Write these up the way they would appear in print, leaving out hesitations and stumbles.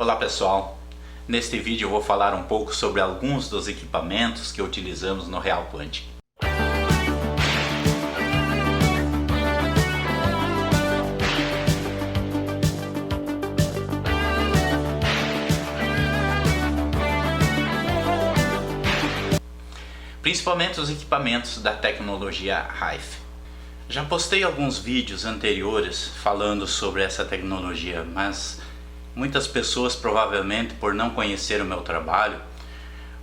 Olá pessoal, neste vídeo eu vou falar um pouco sobre alguns dos equipamentos que utilizamos no Real Quantic. Principalmente os equipamentos da tecnologia Rife. Já postei alguns vídeos anteriores falando sobre essa tecnologia, mas muitas pessoas, provavelmente por não conhecer o meu trabalho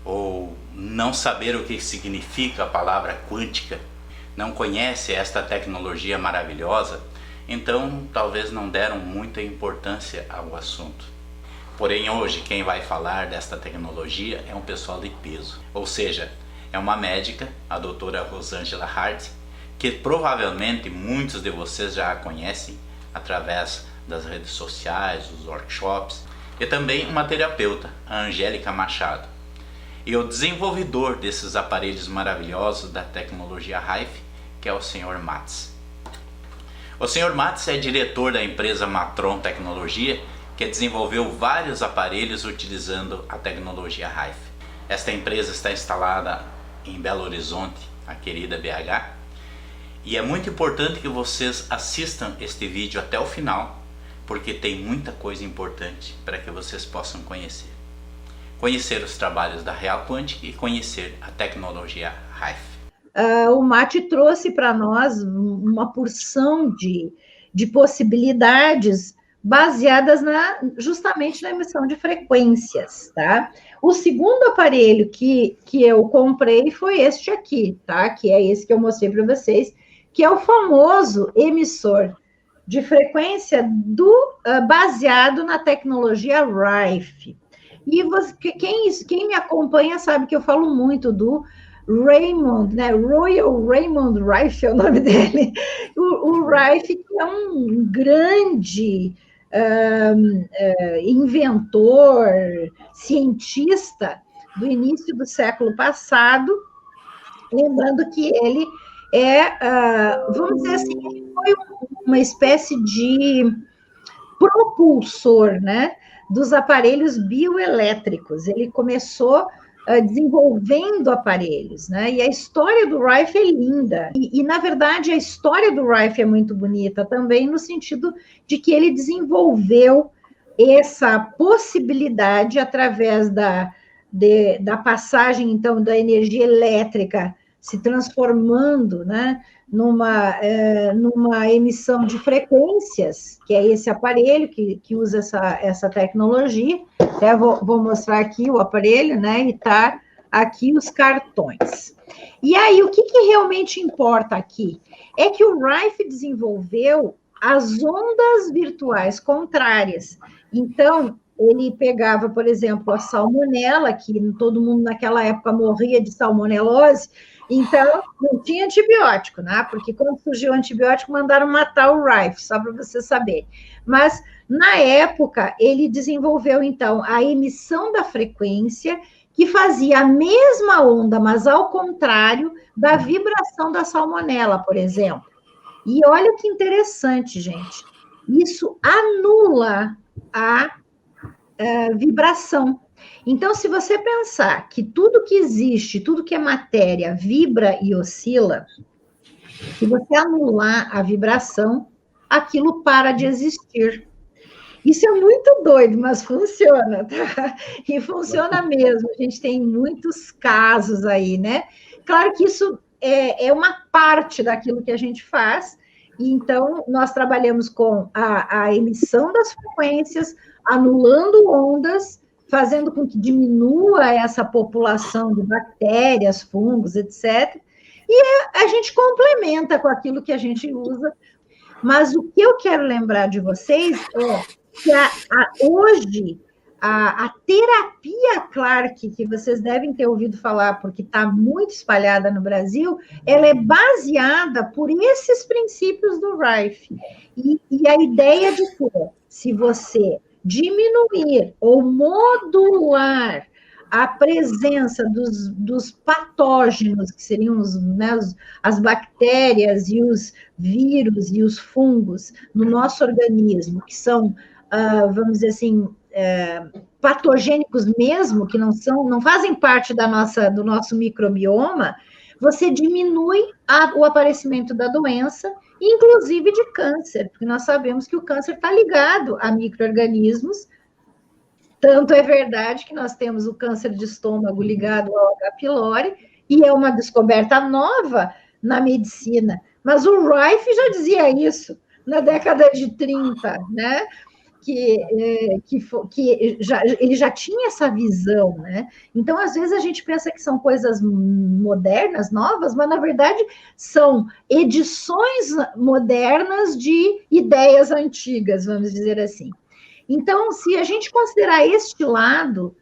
ou não saber o que significa a palavra quântica, não conhece esta tecnologia maravilhosa, então talvez não deram muita importância ao assunto. Porém hoje quem vai falar desta tecnologia é um pessoal de peso, ou seja, é uma médica, a doutora Rosângela Hart, que provavelmente muitos de vocês já a conhecem através das redes sociais, dos workshops, e também uma terapeuta, a Angélica Machado, e o desenvolvedor desses aparelhos maravilhosos da tecnologia Rife, que é o Sr. Mats. O Sr. Mats é diretor da empresa Matron Tecnologia, que desenvolveu vários aparelhos utilizando a tecnologia Rife. Esta empresa está instalada em Belo Horizonte, a querida BH, e é muito importante que vocês assistam este vídeo até o final, porque tem muita coisa importante para que vocês possam conhecer. Conhecer os trabalhos da Real Quantic e conhecer a tecnologia Rife. O Mate trouxe para nós uma porção de possibilidades baseadas justamente na emissão de frequências, tá? O segundo aparelho que eu comprei foi este aqui, tá? Que é esse que eu mostrei para vocês, que é o famoso emissor de frequência baseado na tecnologia Rife. E quem me acompanha sabe que eu falo muito do Raymond, né? Royal Raymond Rife é o nome dele. O Rife, que é um grande inventor, cientista do início do século passado, lembrando que ele vamos dizer assim, ele foi uma espécie de propulsor, né, dos aparelhos bioelétricos. Ele começou desenvolvendo aparelhos, né? E a história do Rife é linda. E, na verdade, a história do Rife é muito bonita também, no sentido de que ele desenvolveu essa possibilidade através da passagem, então, da energia elétrica se transformando, né, numa emissão de frequências, que é esse aparelho que usa essa tecnologia. Até vou mostrar aqui o aparelho, né, e tá aqui os cartões. E aí, o que realmente importa aqui? É que o Rife desenvolveu as ondas virtuais contrárias. Então, ele pegava, por exemplo, a salmonela, que todo mundo naquela época morria de salmonelose, então não tinha antibiótico, né? Porque quando surgiu o antibiótico, mandaram matar o Rife, só para você saber. Mas, na época, ele desenvolveu, então, a emissão da frequência, que fazia a mesma onda, mas ao contrário da vibração da salmonela, por exemplo. E olha que interessante, gente. Isso anula a vibração. Então, se você pensar que tudo que existe, tudo que é matéria, vibra e oscila, se você anular a vibração, aquilo para de existir. Isso é muito doido, mas funciona, tá? E funciona mesmo. A gente tem muitos casos aí, né? Claro que isso é uma parte daquilo que a gente faz. Então, nós trabalhamos com a emissão das frequências, anulando ondas, fazendo com que diminua essa população de bactérias, fungos, etc. E a gente complementa com aquilo que a gente usa. Mas o que eu quero lembrar de vocês é que hoje a terapia Clark, que vocês devem ter ouvido falar, porque está muito espalhada no Brasil, ela é baseada por esses princípios do Rife. E a ideia de que, se você diminuir ou modular a presença dos patógenos, que seriam as bactérias e os vírus e os fungos no nosso organismo, que são, vamos dizer assim, patogênicos mesmo, que não fazem parte do nosso microbioma, você diminui o aparecimento da doença, inclusive de câncer, porque nós sabemos que o câncer está ligado a micro-organismos. Tanto é verdade que nós temos o câncer de estômago ligado ao H. pylori, e é uma descoberta nova na medicina. Mas o Rife já dizia isso na década de 30, né? Ele já tinha essa visão, né? Então, às vezes, a gente pensa que são coisas modernas, novas, mas, na verdade, são edições modernas de ideias antigas, vamos dizer assim. Então, se a gente considerar este lado,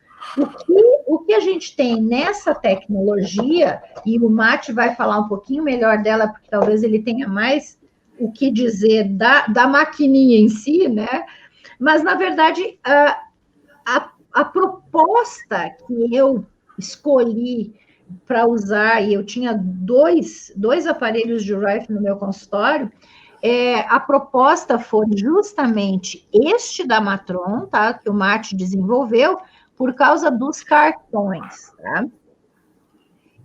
o que a gente tem nessa tecnologia, e o Mate vai falar um pouquinho melhor dela, porque talvez ele tenha mais o que dizer da maquininha em si, né? Mas, na verdade, a proposta que eu escolhi para usar, e eu tinha dois aparelhos de Rife no meu consultório, a proposta foi justamente este da Matron, tá? Que o Mate desenvolveu, por causa dos cartões, tá?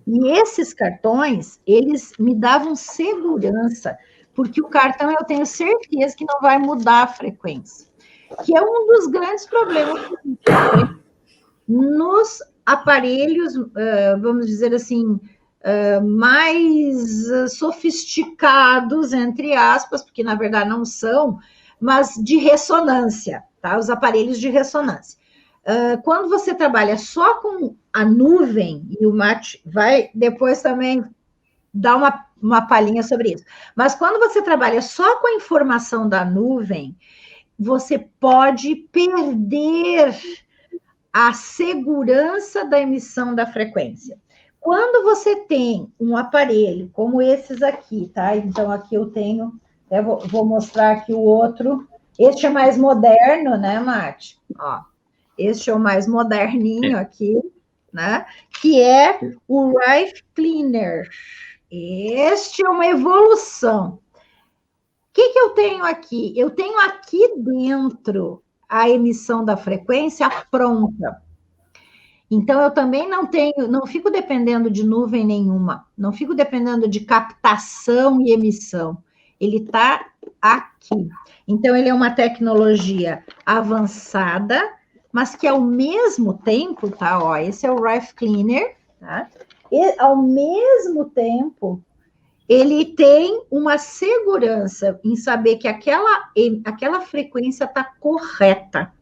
E esses cartões, eles me davam segurança, porque o cartão eu tenho certeza que não vai mudar a frequência, que é um dos grandes problemas que a gente tem nos aparelhos, vamos dizer assim, mais sofisticados, entre aspas, porque na verdade não são, mas de ressonância, tá? Os aparelhos de ressonância. Quando você trabalha só com a nuvem, e o Mate vai depois também dar uma palhinha sobre isso, mas quando você trabalha só com a informação da nuvem, você pode perder a segurança da emissão da frequência. Quando você tem um aparelho como esses aqui, tá? Então, aqui eu tenho, vou mostrar aqui o outro. Este é mais moderno, né, Mate? Ó, este é o mais moderninho aqui, né? Que é o Rife Cleaner. Este é uma evolução. O que eu tenho aqui? Eu tenho aqui dentro a emissão da frequência pronta. Então, eu também não fico dependendo de nuvem nenhuma, não fico dependendo de captação e emissão. Ele está aqui. Então, ele é uma tecnologia avançada, mas que ao mesmo tempo, tá? Ó, esse é o Rife Cleaner, tá? E, ao mesmo tempo, ele tem uma segurança em saber que aquela frequência está correta.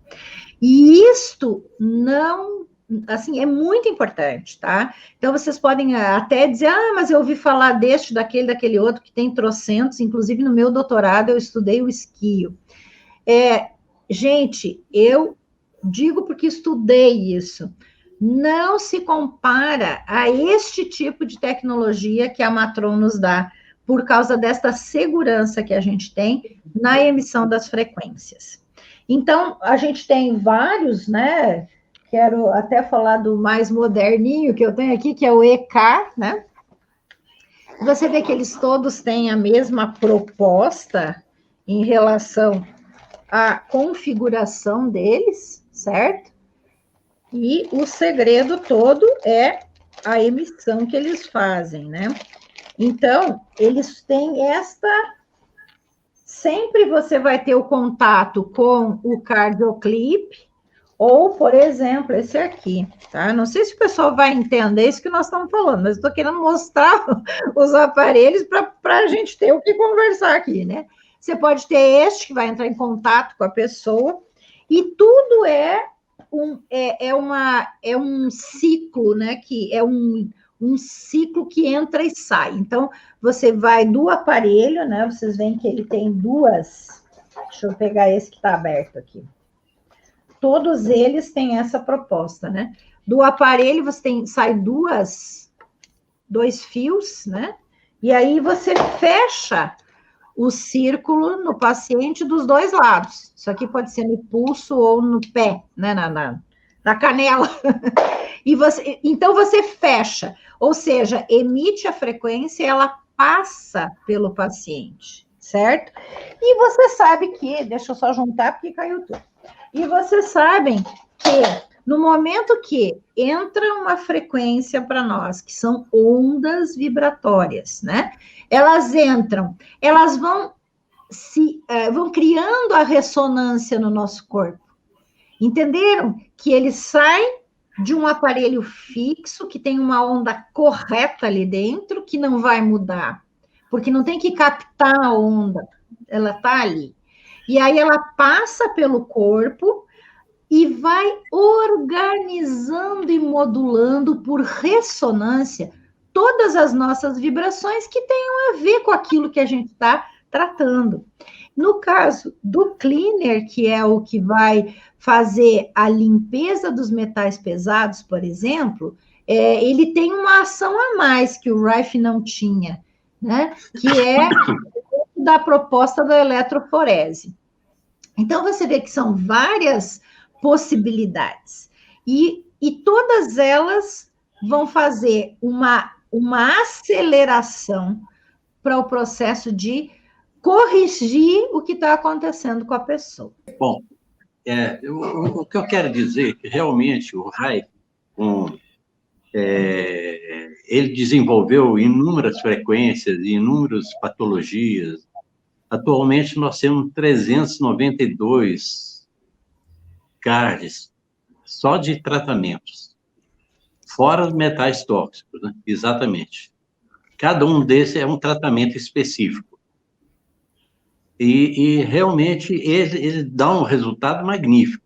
E isto não, assim, é muito importante, tá? Então, vocês podem até dizer, mas eu ouvi falar daquele outro, que tem trocentos, inclusive no meu doutorado eu estudei o esquio. Gente, eu digo porque estudei isso. Não se compara a este tipo de tecnologia que a Matron nos dá, por causa desta segurança que a gente tem na emissão das frequências. Então, a gente tem vários, né? Quero até falar do mais moderninho que eu tenho aqui, que é o EK, né? Você vê que eles todos têm a mesma proposta em relação à configuração deles, certo? E o segredo todo é a emissão que eles fazem, né? Então, eles têm sempre você vai ter o contato com o CardioClip, ou, por exemplo, esse aqui, tá? Não sei se o pessoal vai entender isso que nós estamos falando, mas estou querendo mostrar os aparelhos para a gente ter o que conversar aqui, né? Você pode ter este que vai entrar em contato com a pessoa, e tudo é um ciclo, né? Que é um ciclo que entra e sai. Então, você vai do aparelho, né? Vocês veem que ele tem duas. Deixa eu pegar esse que está aberto aqui. Todos eles têm essa proposta, né? Do aparelho você sai dois fios, né? E aí você fecha o círculo no paciente dos dois lados. Isso aqui pode ser no pulso ou no pé, né? Na canela. Então você fecha, ou seja, emite a frequência e ela passa pelo paciente, certo? E você sabe que, deixa eu só juntar porque caiu tudo. E vocês sabem que no momento que entra uma frequência para nós, que são ondas vibratórias, né? Elas entram, elas vão criando a ressonância no nosso corpo. Entenderam? Que ele sai de um aparelho fixo, que tem uma onda correta ali dentro, que não vai mudar, porque não tem que captar a onda, ela está ali. E aí ela passa pelo corpo e vai organizando e modulando por ressonância todas as nossas vibrações que tenham a ver com aquilo que a gente está tratando. No caso do cleaner, que é o que vai fazer a limpeza dos metais pesados, por exemplo, ele tem uma ação a mais que o Rife não tinha, né? Que é da proposta da eletroforese. Então, você vê que são várias possibilidades. E todas elas vão fazer uma aceleração para o processo de corrigir o que está acontecendo com a pessoa. Bom, o que eu quero dizer é que realmente o Rife, ele desenvolveu inúmeras frequências e inúmeras patologias. Atualmente, nós temos 392 cards só de tratamentos, fora os metais tóxicos, né? Exatamente. Cada um desses é um tratamento específico. E realmente, ele dá um resultado magnífico.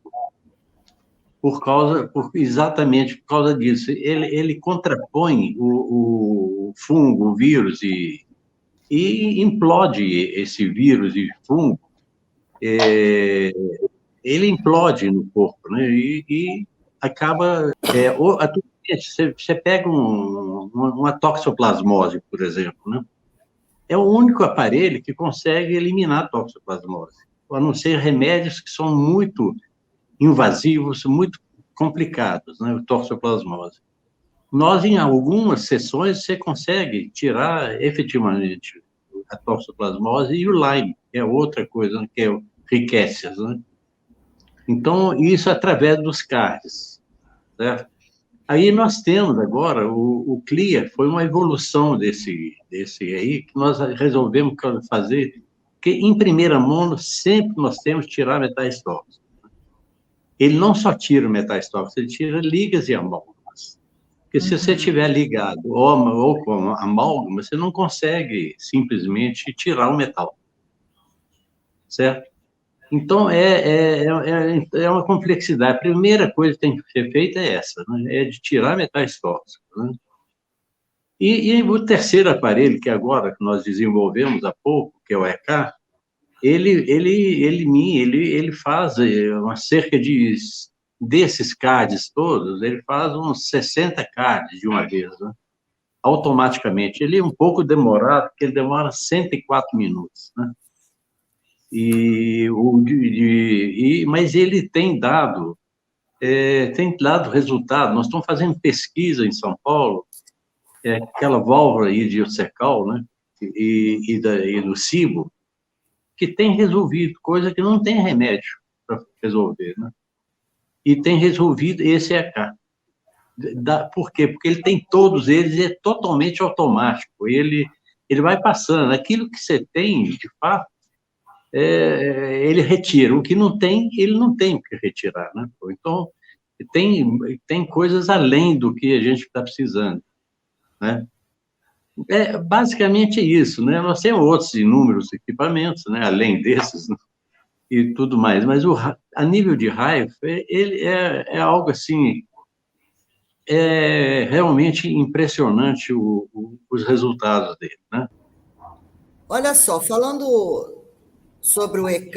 Exatamente por causa disso. Ele contrapõe o fungo, o vírus, e implode esse vírus e fungo. Ele implode no corpo, né? E acaba... Atualmente, você pega uma toxoplasmose, por exemplo, né? É o único aparelho que consegue eliminar a toxoplasmose, a não ser remédios que são muito invasivos, muito complicados, né? A toxoplasmose. Nós, em algumas sessões, você consegue tirar efetivamente a toxoplasmose e o Lyme, que é outra coisa, né? Que é o Rickettsia, né? Então, isso através dos CARDs, certo? Aí nós temos agora, o CLIA foi uma evolução desse aí, que nós resolvemos fazer, porque em primeira mão, sempre nós temos que tirar metais tóxicos. Ele não só tira metais tóxicos, ele tira ligas e amálgamas. Porque se você estiver ligado ou com amálgama, você não consegue simplesmente tirar o metal. Certo? Então, é uma complexidade. A primeira coisa que tem que ser feita é essa, né? É de tirar metais tóxicos. Né? E o terceiro aparelho, que agora que nós desenvolvemos há pouco, que é o EK, ele faz cerca desses CADs todos, ele faz uns 60 CADs de uma vez, né? Automaticamente. Ele é um pouco demorado, porque ele demora 104 minutos, né? Mas ele tem dado resultado. Nós estamos fazendo pesquisa em São Paulo, aquela válvula idiocecal, né, e do cibo, que tem resolvido coisa que não tem remédio para resolver, né? E tem resolvido esse EK. Por quê? Porque ele tem todos eles, é totalmente automático. Ele vai passando. Aquilo que você tem, de fato, ele retira. O que não tem, ele não tem o que retirar, né? Então, tem coisas além do que a gente está precisando, né? Basicamente isso, né? Nós temos outros inúmeros equipamentos, né? Além desses, né? E tudo mais, mas a nível de Rife, ele é algo assim, realmente impressionante os resultados dele, né? Olha só, falando sobre o EK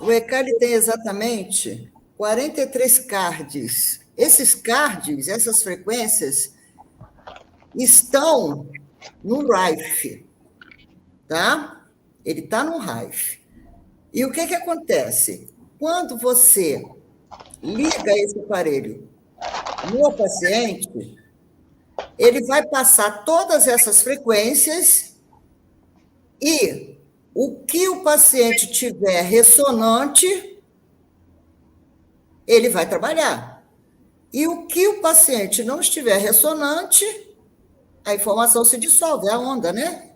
ele tem exatamente 43 cards. Esses cards, essas frequências, estão no Rife, tá? Ele está no Rife. E o que acontece? Quando você liga esse aparelho no paciente, ele vai passar todas essas frequências e o que o paciente tiver ressonante, ele vai trabalhar. E o que o paciente não estiver ressonante, a informação se dissolve, é a onda, né?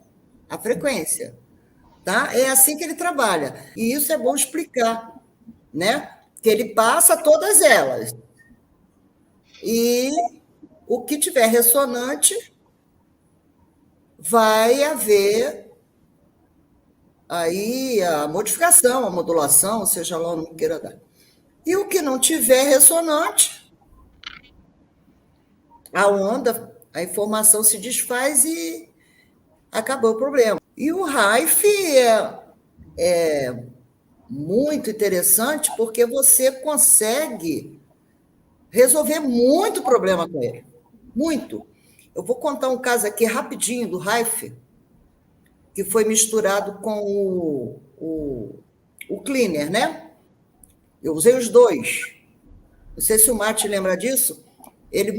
A frequência. Tá? É assim que ele trabalha. E isso é bom explicar, né? Que ele passa todas elas. E o que tiver ressonante, vai haver aí a modificação, a modulação, seja lá o nome que queira dar. E o que não tiver ressonante, a onda, a informação se desfaz e acabou o problema. E o RAIF é muito interessante porque você consegue resolver muito problema com ele. Muito. Eu vou contar um caso aqui rapidinho do RAIF, que foi misturado com o cleaner, né? Eu usei os dois. Não sei se o Mate lembra disso. Ele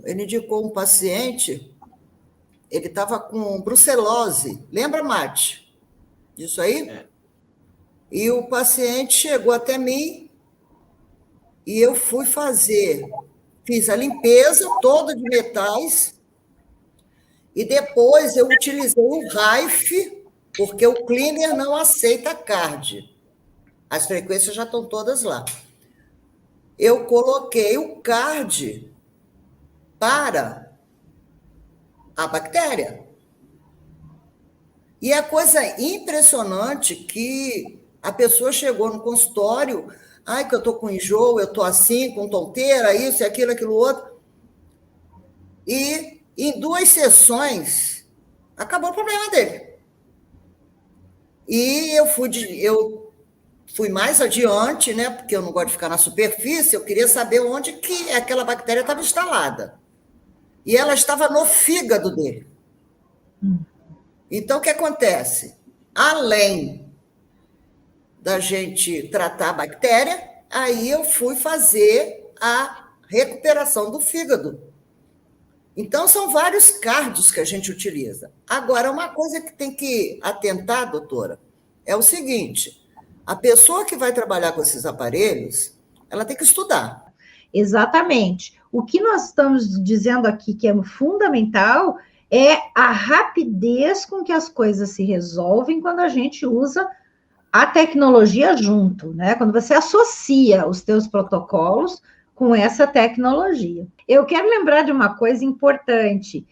ele indicou um paciente, ele estava com brucelose. Lembra, Mate? Disso aí? É. E o paciente chegou até mim e eu fiz a limpeza toda de metais e depois eu utilizei o RAIF, porque o cleaner não aceita CARD. As frequências já estão todas lá. Eu coloquei o CARD para a bactéria. E é coisa impressionante que a pessoa chegou no consultório, que eu estou com enjoo, eu estou assim, com tonteira, isso, aquilo, outro. E em 2 sessões, acabou o problema dele. E eu fui mais adiante, né? Porque eu não gosto de ficar na superfície, eu queria saber onde que aquela bactéria estava instalada. E ela estava no fígado dele. Então, o que acontece? Além da gente tratar a bactéria, aí eu fui fazer a recuperação do fígado. Então, são vários cards que a gente utiliza. Agora, uma coisa que tem que atentar, doutora, é o seguinte: a pessoa que vai trabalhar com esses aparelhos, ela tem que estudar. Exatamente. O que nós estamos dizendo aqui que é fundamental é a rapidez com que as coisas se resolvem quando a gente usa a tecnologia junto, né? Quando você associa os teus protocolos com essa tecnologia. Eu quero lembrar de uma coisa importante.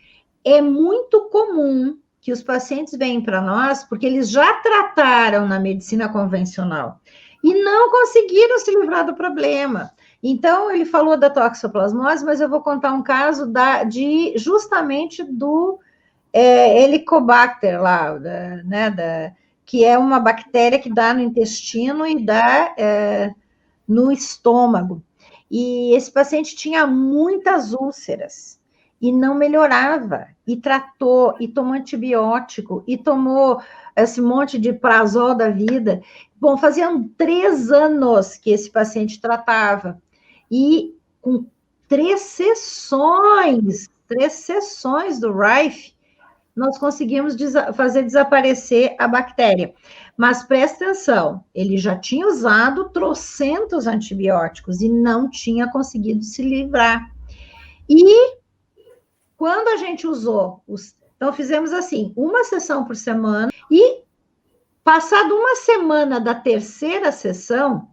É muito comum que os pacientes venham para nós porque eles já trataram na medicina convencional e não conseguiram se livrar do problema. Então, ele falou da toxoplasmose, mas eu vou contar um caso justamente do Helicobacter lá, que é uma bactéria que dá no intestino e dá no estômago. E esse paciente tinha muitas úlceras e não melhorava, e tratou, e tomou antibiótico, e tomou esse monte de prazol da vida. Bom, faziam 3 anos que esse paciente tratava, e com 3 sessões do RAIF, nós conseguimos fazer desaparecer a bactéria. Mas presta atenção, ele já tinha usado trocentos antibióticos e não tinha conseguido se livrar. E quando a gente usou, então fizemos assim, 1 sessão por semana, e passado 1 semana da 3ª sessão,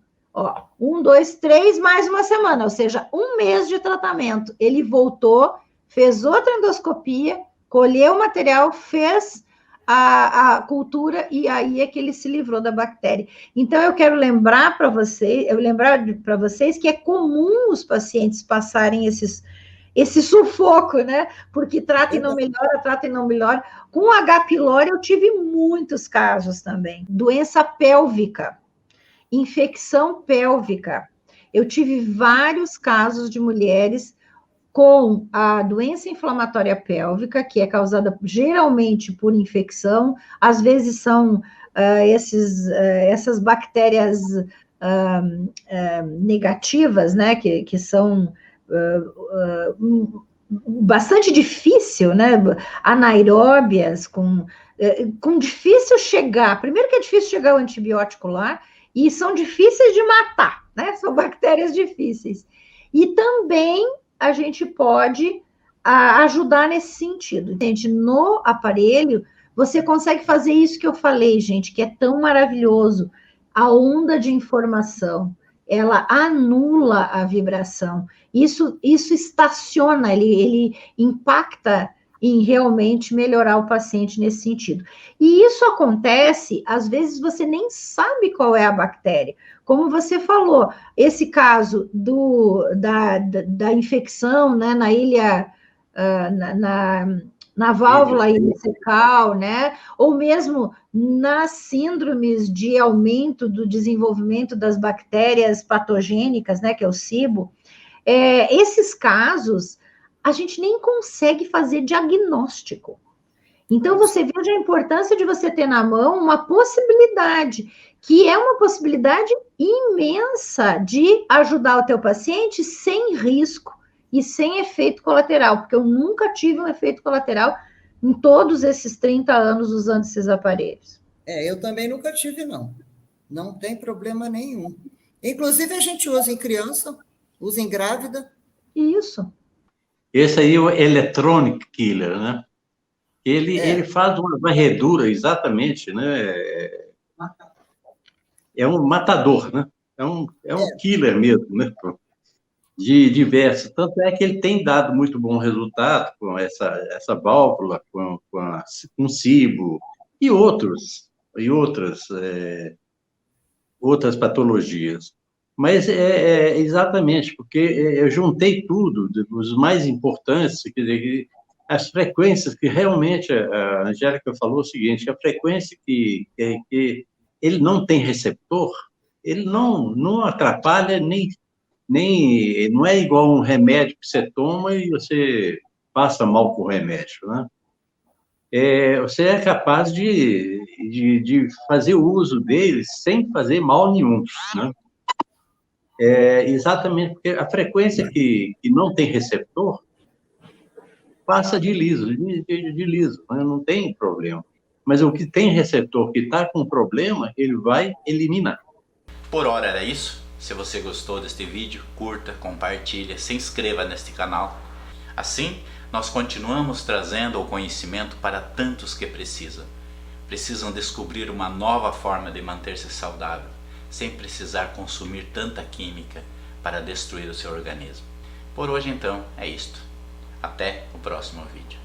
1, 2, 3, mais 1 semana, ou seja, 1 mês de tratamento, ele voltou, fez outra endoscopia, colheu o material, fez a cultura, e aí é que ele se livrou da bactéria. Então, eu quero lembrar para vocês que é comum os pacientes passarem esse sufoco, né? Porque trata e não melhora. Com H. pylori, eu tive muitos casos também. Doença pélvica, infecção pélvica. Eu tive vários casos de mulheres com a doença inflamatória pélvica, que é causada geralmente por infecção, às vezes são essas bactérias negativas, né, que são bastante difícil, né, anaeróbias, com difícil chegar, primeiro que é difícil chegar o antibiótico lá, e são difíceis de matar. né? São bactérias difíceis. E também a gente pode ajudar nesse sentido. Gente, no aparelho, você consegue fazer isso que eu falei, gente, que é tão maravilhoso. A onda de informação, ela anula a vibração. Isso estaciona, ele impacta em realmente melhorar o paciente nesse sentido. E isso acontece, às vezes você nem sabe qual é a bactéria. Como você falou, esse caso da infecção, né, na ilha, na válvula ileocecal, né, ou mesmo nas síndromes de aumento do desenvolvimento das bactérias patogênicas, né, que é o SIBO, esses casos, a gente nem consegue fazer diagnóstico. Então, você veja a importância de você ter na mão uma possibilidade, que é uma possibilidade imensa de ajudar o teu paciente sem risco e sem efeito colateral, porque eu nunca tive um efeito colateral em todos esses 30 anos usando esses aparelhos. Eu também nunca tive, não. Não tem problema nenhum. Inclusive, a gente usa em criança, usa em grávida. Isso. Esse aí é o Electronic Killer, né? Ele faz uma varredura, exatamente, né? É um matador, né? É um killer mesmo, né? De diversos. Tanto é que ele tem dado muito bom resultado com essa válvula, com o SIBO e outras patologias. Mas exatamente, porque eu juntei tudo, os mais importantes, quer dizer, as frequências que realmente, a Angélica falou o seguinte, a frequência que ele não tem receptor, ele não atrapalha, nem não é igual um remédio que você toma e você passa mal com o remédio, né? Você é capaz de fazer uso dele sem fazer mal nenhum, né? Exatamente, porque a frequência que não tem receptor passa de liso, de liso, né? Não tem problema. Mas o que tem receptor que está com problema, ele vai eliminar. Por hora era isso. Se você gostou deste vídeo, curta, compartilha, se inscreva neste canal. Assim, nós continuamos trazendo o conhecimento para tantos que precisam descobrir uma nova forma de manter-se saudável, sem precisar consumir tanta química para destruir o seu organismo. Por hoje então é isto. Até o próximo vídeo.